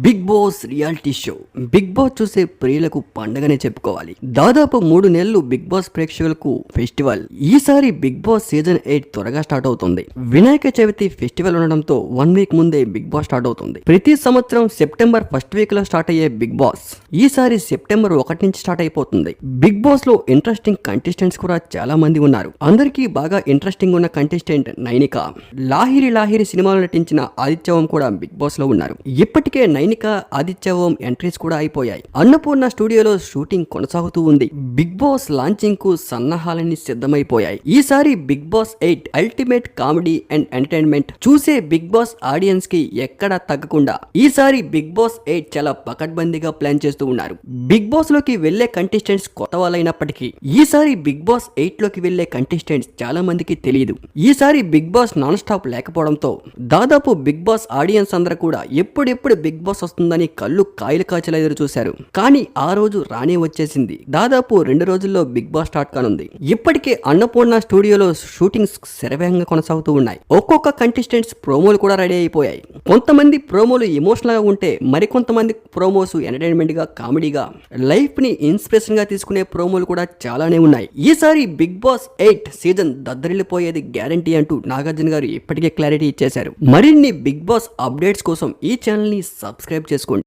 Big Boss reality show. Bigg Boss చూసే ప్రియులకు పండగనే చెప్పుకోవాలి. దాదాపు 3 నెలలు బిగ్ బాస్ ప్రేక్షకులకు ఫెస్టివల్. ఈసారి బిగ్ బాస్ సీజన్ 8 త్వరగా స్టార్ట్ అవుతుంది. వినాయక చవితి ఫెస్టివల్ ఉండడంతో 1 వీక్ ముందే బిగ్ బాస్ స్టార్ట్ అవుతుంది. ప్రతి సంవత్సరం సెప్టెంబర్ ఫస్ట్ వీక్ లో స్టార్ట్ అయ్యే బిగ్ బాస్ ఈసారి సెప్టెంబర్ 1 నుంచి స్టార్ట్ అయిపోతుంది. బిగ్ బాస్ లో ఇంట్రెస్టింగ్ కంటెస్టెంట్స్ కూడా చాలా మంది ఉన్నారు. అందరికీ బాగా ఇంట్రెస్టింగ్ ఉన్న కంటెస్టెంట్ నైనిక. లాహిరి సినిమాలో నటించిన ఆదిత్య ఓం కూడా బిగ్ బాస్ లో ఉన్నారు. ఇప్పటికే నైనిక, ఆదిత్య ఓం ఎంట్రీస్ కూడా అయిపోయాయి. అన్నపూర్ణ స్టూడియోలో షూటింగ్ కొనసాగుతూ ఉంది. బిగ్ బాస్ లాంచింగ్ కు సన్నాహాలన్నీ సిద్ధమైపోయాయి. ఈసారి Bigg Boss 8 ultimate comedy and entertainment. చూసే బిగ్ బాస్ ఆడియన్స్ కి ఎక్కడా తగ్గకుండా ఈసారి బిగ్ బాస్ 8 చాలా పకడ్బందీగా ప్లాన్ చేస్తూ ఉన్నారు. బిగ్ బాస్ లోకి వెళ్లే కంటెస్టెంట్స్ కొత్త వాళ్ళైనప్పటికీ ఈసారి బిగ్ బాస్ 8 లోకి వెళ్లే కంటెస్టెంట్స్ చాలా మందికి తెలియదు. ఈసారి బిగ్ బాస్ నాన్ స్టాప్ లేకపోవడంతో దాదాపు బిగ్ బాస్ ఆడియన్స్ అందరూ కూడా ఎప్పుడెప్పుడు బిగ్ బాస్ వస్తుందని కళ్ళు కాయలు కాచలా ఎదురు చూశారు. కానీ ఆ రోజు రానే వచ్చేసింది. దాదాపు 2 రోజుల్లో బిగ్ బాస్ స్టార్ట్ కానుంది. ఇప్పటికే అన్నపూర్ణ స్టూడియోలో షూటింగ్స్ శరవేగంగా కొనసాగుతూ ఉన్నాయి. ఒక్కొక్క కంటెస్టెంట్స్ ప్రోమోలు కూడా రెడీ అయిపోయాయి. కొంతమంది ప్రోమోలు ఎమోషనల్ గా ఉంటే మరికొంతమంది ప్రోమోస్ ఎంటర్టైన్మెంట్ గా, కామెడీగా, లైఫ్ ని ఇన్స్పిరేషన్ గా తీసుకునే ప్రోమోలు కూడా చాలానే ఉన్నాయి. ఈసారి బిగ్ బాస్ 8 సీజన్ దద్దరిల్లిపోయేది గ్యారంటీ అంటూ నాగార్జున గారు ఇప్పటికే క్లారిటీ ఇచ్చేశారు. మరిన్ని బిగ్ బాస్ అప్డేట్స్ కోసం ఈ ఛానల్ ని సబ్స్క్రైబ్ చేసుకోండి.